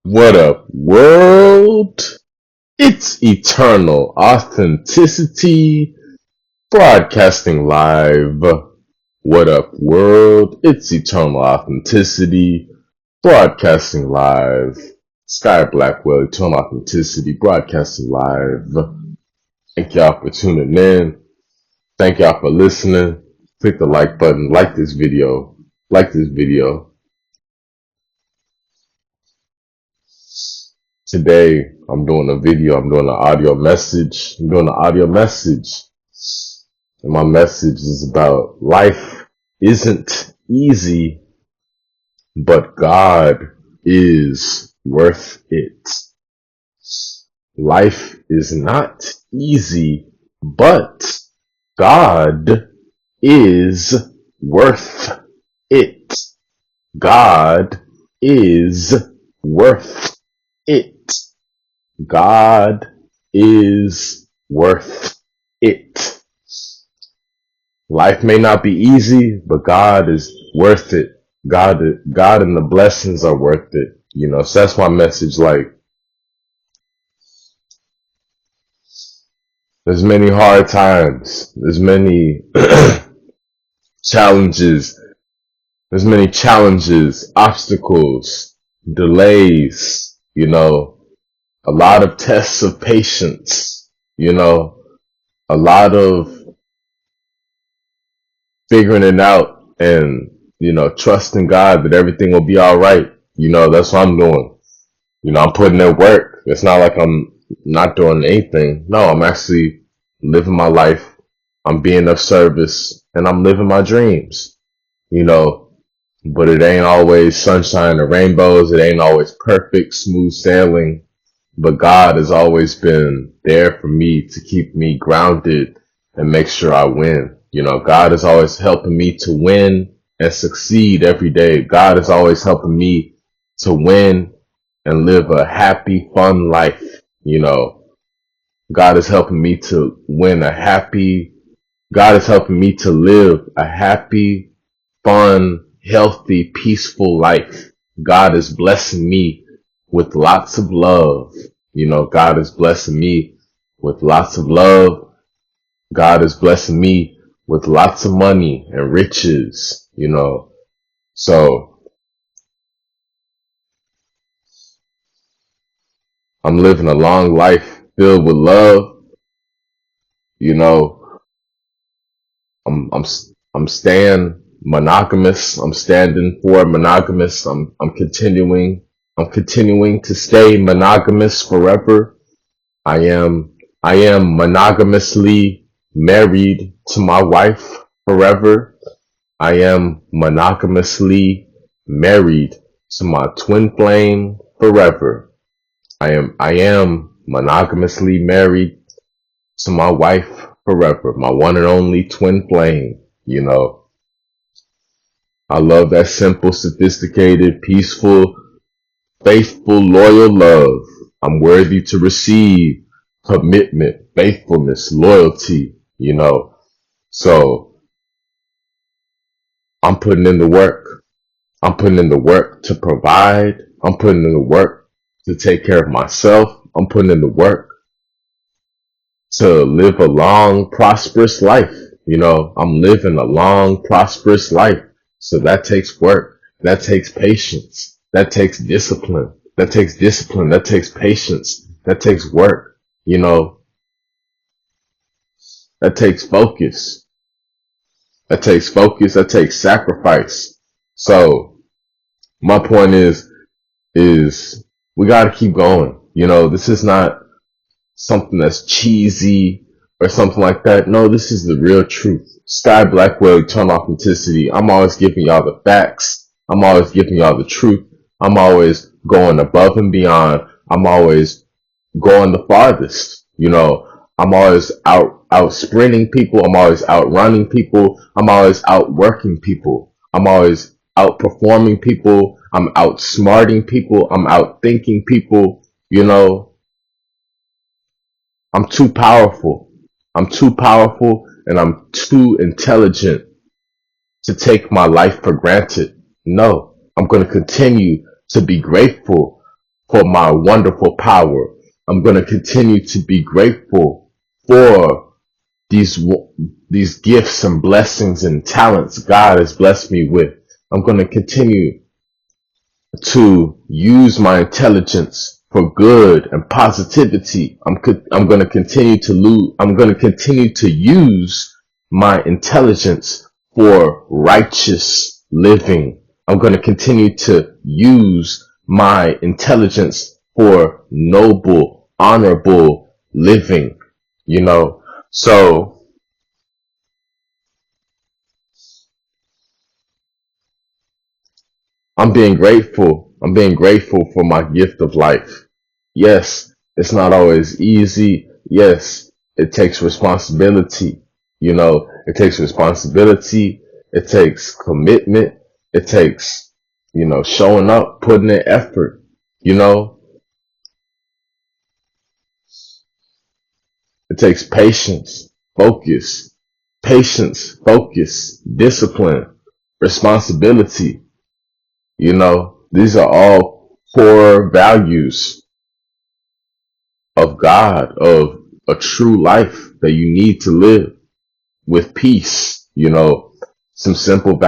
What up, world? It's Eternal Authenticity broadcasting live. What up, world? It's Eternal Authenticity broadcasting live. Blackwell, Eternal Authenticity broadcasting live. Thank y'all for tuning in. Thank y'all for listening. Click the like button. Like this video. Like this video. Today, I'm doing a video, I'm doing an audio message. And my message is about life isn't easy, but God is worth it. Life is not easy, but God is worth it. God is worth it. God is worth it. Life may not be easy, but God is worth it. God and the blessings are worth it. So that's my message. Like, there's many hard times. There's many challenges. There's many challenges, obstacles, delays, a lot of tests of patience, a lot of figuring it out and, trusting God that everything will be all right. That's what I'm doing. I'm putting in work. It's not like I'm not doing anything. No, I'm actually living my life. I'm being of service and I'm living my dreams, but it ain't always sunshine and rainbows. It ain't always perfect, smooth sailing. But God has always been there for me to keep me grounded and make sure I win. God is always helping me to win and succeed every day. God is always helping me to win and live a happy, fun life. God is helping me to God is helping me to live a happy, fun, healthy, peaceful life. God is blessing me with lots of love. God is blessing me with lots of love. God is blessing me with lots of money and riches, So I'm living a long life filled with love. I'm I'm I'm staying monogamous. I'm standing for monogamous. I'm continuing to stay monogamous forever. I am monogamously married to my wife forever. I am monogamously married to my twin flame forever. I am monogamously married to my wife forever, my one and only twin flame. I love that simple, sophisticated, peaceful, faithful, loyal love. I'm worthy to receive commitment, faithfulness, loyalty, So I'm putting in the work. I'm putting in the work to provide. I'm putting in the work to take care of myself. I'm putting in the work to live a long, prosperous life. I'm living a long, prosperous life. So that takes work. That takes patience. That takes discipline. That takes discipline. That takes patience. That takes work. That takes focus. That takes focus. That takes sacrifice. So my point is we got to keep going. This is not something that's cheesy or something like that. No, this is the real truth. Blackwell, Eternal Authenticity. I'm always giving y'all the facts. I'm always giving y'all the truth. I'm always going above and beyond. I'm always going the farthest. I'm always out sprinting people. I'm always outrunning people. I'm always outworking people. I'm always outperforming people. I'm outsmarting people. I'm outthinking people. I'm too powerful. I'm too powerful and I'm too intelligent to take my life for granted. No, I'm going to continue to be grateful for my wonderful power. I'm going to continue to be grateful for these these gifts and blessings and talents God has blessed me with. I'm going to continue to use my intelligence for good and positivity. I'm going to continue to I'm going to continue to use my intelligence for righteous living. I'm going to continue to use my intelligence for noble, honorable living, you know. So I'm being grateful. I'm being grateful for my gift of life. Yes, it's not always easy. Yes, it takes responsibility. It takes responsibility. It takes commitment. It takes, showing up, putting in effort. You know, it takes patience, focus, discipline, responsibility. These are all core values of God, of a true life that you need to live with peace. Some simple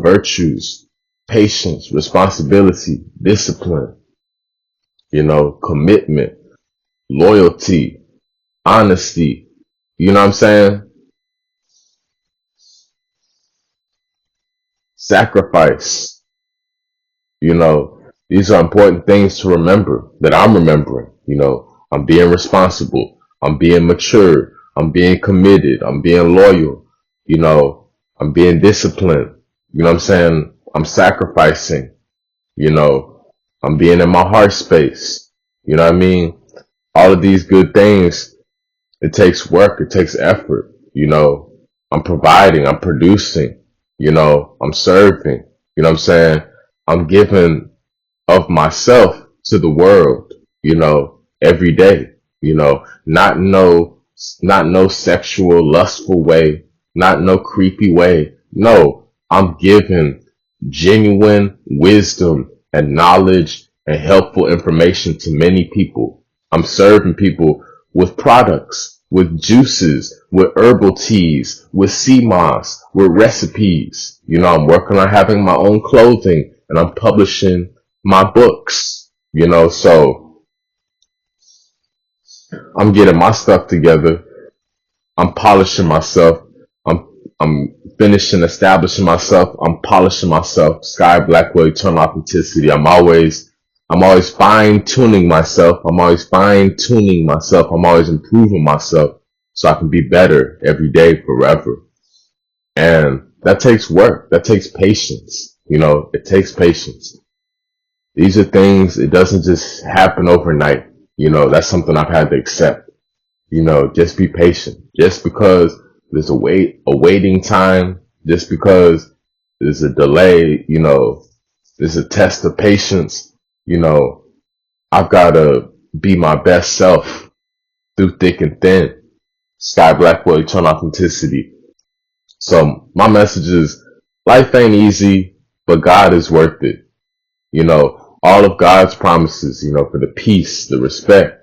virtues: patience, responsibility, discipline, commitment, loyalty, honesty. You know what I'm saying? Sacrifice. You know, these are important things to remember that I'm remembering. I'm being responsible. I'm being mature. I'm being committed. I'm being loyal. I'm being disciplined. You know what I'm saying? I'm sacrificing. You know, I'm being in my heart space. You know what I mean? All of these good things, it takes work. It takes effort. I'm providing. I'm producing. I'm serving. You know what I'm saying? I'm giving of myself to the world, every day, not no sexual, lustful way, not no creepy way. No, I'm giving genuine wisdom and knowledge and helpful information to many people. I'm serving people with products, with juices, with herbal teas, with sea moss, with recipes. I'm working on having my own clothing and I'm publishing my books, so I'm getting my stuff together. I'm polishing myself. I'm finishing establishing myself. I'm polishing myself. Sky Blackwell, eternal authenticity. I'm always fine tuning myself. I'm always fine tuning myself. I'm always improving myself so I can be better every day forever. And that takes work. That takes patience. It takes patience. These are things, it doesn't just happen overnight. That's something I've had to accept. Just be patient. Just because there's a waiting time, just because there's a delay, there's a test of patience, I've got to be my best self through thick and thin. Sky Blackwell, eternal authenticity. So my message is, life ain't easy, but God is worth it. All of God's promises, for the peace, the respect,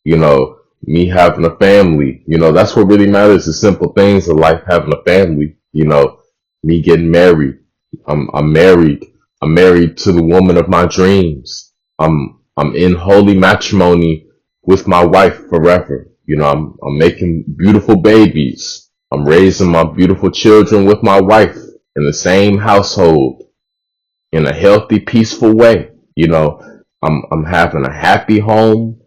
me having a family, that's what really matters, the simple things of life, having a family, me getting married. I'm married. I'm married to the woman of my dreams. I'm in holy matrimony with my wife forever. I'm making beautiful babies. I'm raising my beautiful children with my wife in the same household in a healthy, peaceful way. I'm having a happy home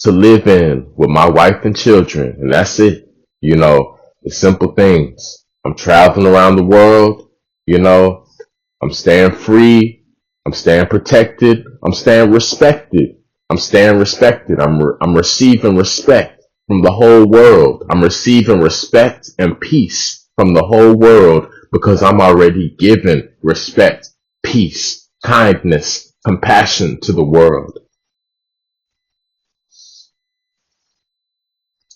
to live in with my wife and children, and that's it. The simple things. I'm traveling around the world. You know, I'm staying free. I'm staying protected. I'm staying respected. I'm staying respected. I'm receiving respect from the whole world. I'm receiving respect and peace from the whole world because I'm already giving respect, peace, kindness, compassion to the world.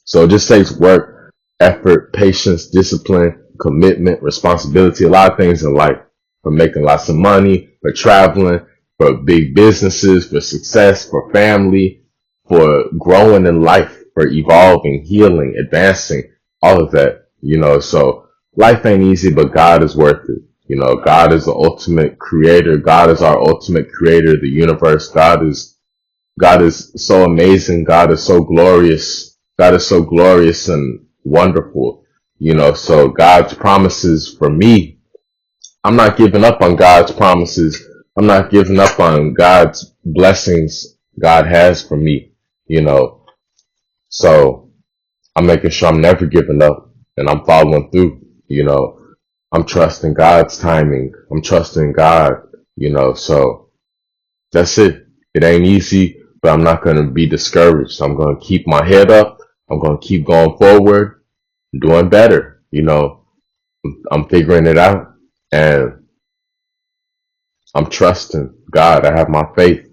So it just takes work, effort, patience, discipline, commitment, responsibility, a lot of things in life, from making lots of money, for traveling. for big businesses, for success, for family, for growing in life, for evolving, healing, advancing, all of that, so life ain't easy, but God is worth it. God is the ultimate creator. God is our ultimate creator, the universe. God is so amazing. God is so glorious. God is so glorious and wonderful. So God's promises for me, I'm not giving up on God's promises. I'm not giving up on God's blessings God has for me, you know. So I'm making sure I'm never giving up and I'm following through, you know. I'm trusting God's timing. I'm trusting God, so that's it. It ain't easy, but I'm not going to be discouraged. I'm going to keep my head up. I'm going to keep going forward, doing better. I'm figuring it out and I'm trusting God. I have my faith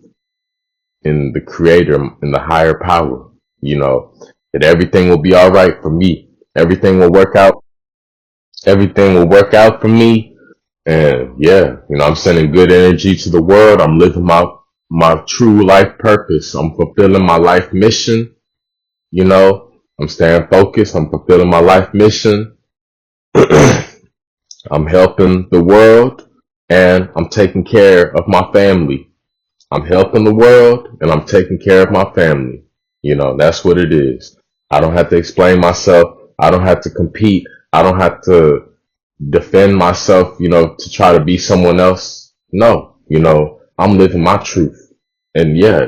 in the creator, in the higher power, that everything will be all right for me. Everything will work out. Everything will work out for me. And yeah, I'm sending good energy to the world. I'm living my true life purpose. I'm fulfilling my life mission. I'm staying focused. I'm fulfilling my life mission. I'm helping the world and I'm taking care of my family. I'm helping the world and I'm taking care of my family. That's what it is. I don't have to explain myself. I don't have to compete. I don't have to defend myself, to try to be someone else. No, I'm living my truth. And yeah,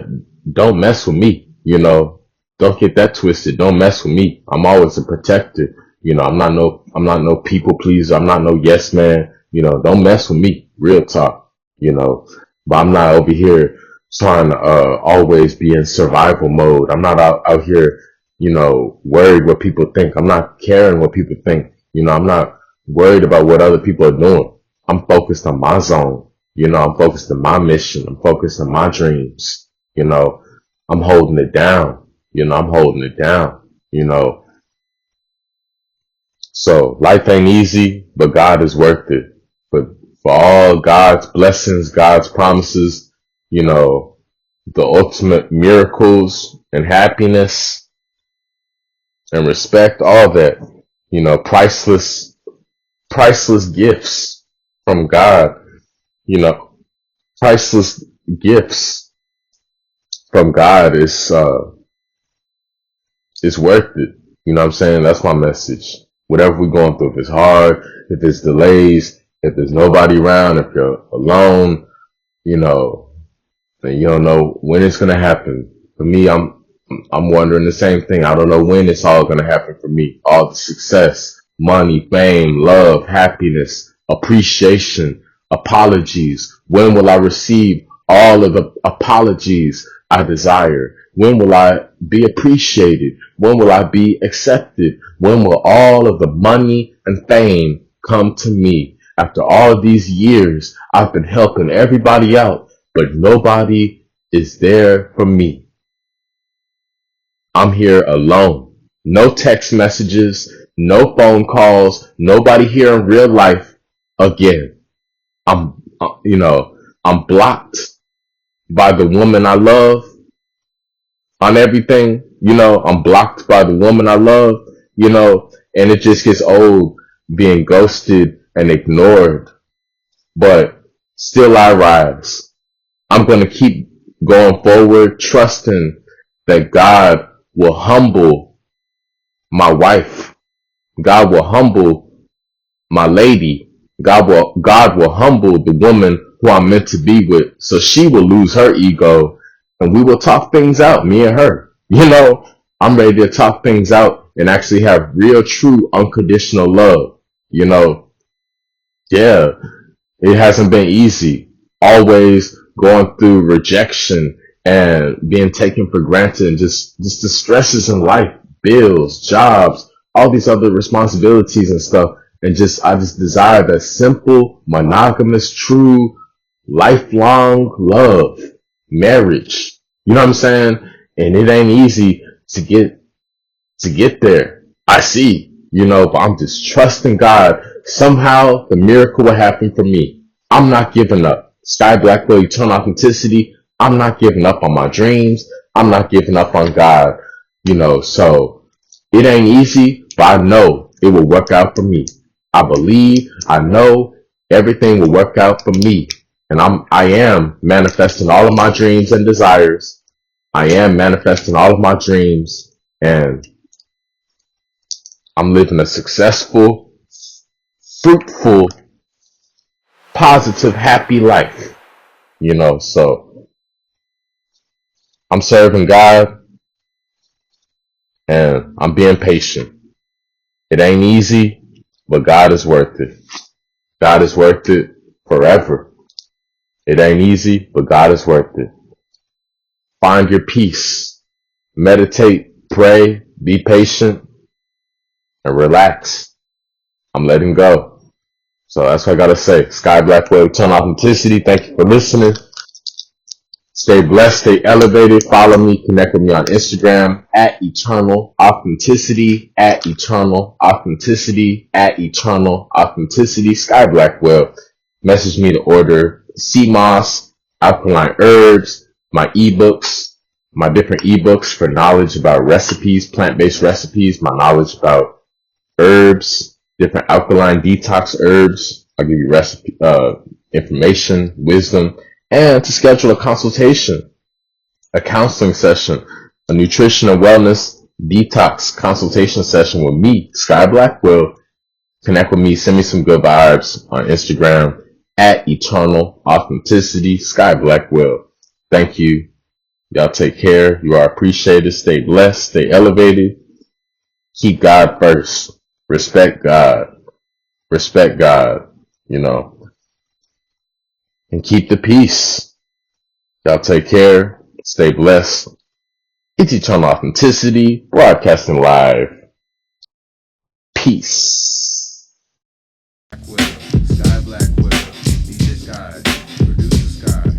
don't mess with me, Don't get that twisted. Don't mess with me. I'm always a protector. I'm not no people pleaser. I'm not no yes man. Don't mess with me. Real talk, but I'm not over here trying to always be in survival mode. I'm not out here, worried what people think. I'm not caring what people think. I'm not worried about what other people are doing. I'm focused on my zone. I'm focused on my mission. I'm focused on my dreams. I'm holding it down. I'm holding it down, So life ain't easy, but God is worth it. But for all God's blessings, God's promises, the ultimate miracles and happiness and respect, all that, priceless gifts from God, you know, priceless gifts from God is worth it. You know what I'm saying? That's my message. Whatever we're going through, if it's hard, if it's delays, if there's nobody around, if you're alone, and you don't know when it's gonna happen. For me, I'm wondering the same thing. I don't know when it's all gonna happen for me. All the success, money, fame, love, happiness, appreciation, apologies. When will I receive all of the apologies I desire? When will I be appreciated? When will I be accepted? When will all of the money and fame come to me? After all of these years, I've been helping everybody out, but nobody is there for me. I'm here alone. No text messages, no phone calls, nobody here in real life again. I'm blocked by the woman I love on everything. I'm blocked by the woman I love, and it just gets old being ghosted and ignored. But still I rise. I'm going to keep going forward, trusting that God will humble my wife. God will humble my lady. God will humble the woman who I'm meant to be with, so she will lose her ego and we will talk things out, me and her. I'm ready to talk things out and actually have real, true, unconditional love. Yeah, it hasn't been easy. Always going through rejection and being taken for granted and just the stresses in life, bills, jobs, all these other responsibilities and stuff. And I just desire that simple, monogamous, true, lifelong love, marriage. You know what I'm saying? And it ain't easy to get there. I see, but I'm just trusting God. Somehow the miracle will happen for me. I'm not giving up. Sky Blackwell, Eternal Authenticity. I'm not giving up on my dreams. I'm not giving up on God. So it ain't easy, but I know it will work out for me. I believe, I know everything will work out for me. And I am manifesting all of my dreams and desires. I am manifesting all of my dreams, and I'm living a successful, fruitful, positive, happy life. So I'm serving God and I'm being patient. It ain't easy, but God is worth it. God is worth it forever. It ain't easy, but God is worth it. Find your peace. Meditate, pray, be patient, and relax. I'm letting go. So that's what I gotta say. Sky Blackwell, Eternal Authenticity. Thank you for listening. Stay blessed, stay elevated. Follow me, connect with me on Instagram at Eternal Authenticity, at Eternal Authenticity, at Eternal Authenticity. Sky Blackwell. Message me to order sea moss, alkaline herbs, my ebooks, my different ebooks for knowledge about recipes, plant-based recipes, my knowledge about herbs, different alkaline detox herbs. I'll give you recipe, information, wisdom, and to schedule a consultation, a counseling session, a nutrition and wellness detox consultation session with me, Sky Blackwell. Connect with me, send me some good vibes on Instagram at Eternal Authenticity, Sky Blackwell. Thank you. Y'all take care. You are appreciated. Stay blessed. Stay elevated. Keep God first. Respect God. Respect God, and keep the peace. Y'all take care. Stay blessed. It's Eternal Authenticity, broadcasting live. Peace. Blackwell, Sky Blackwell, DJ Sky, Producer Sky.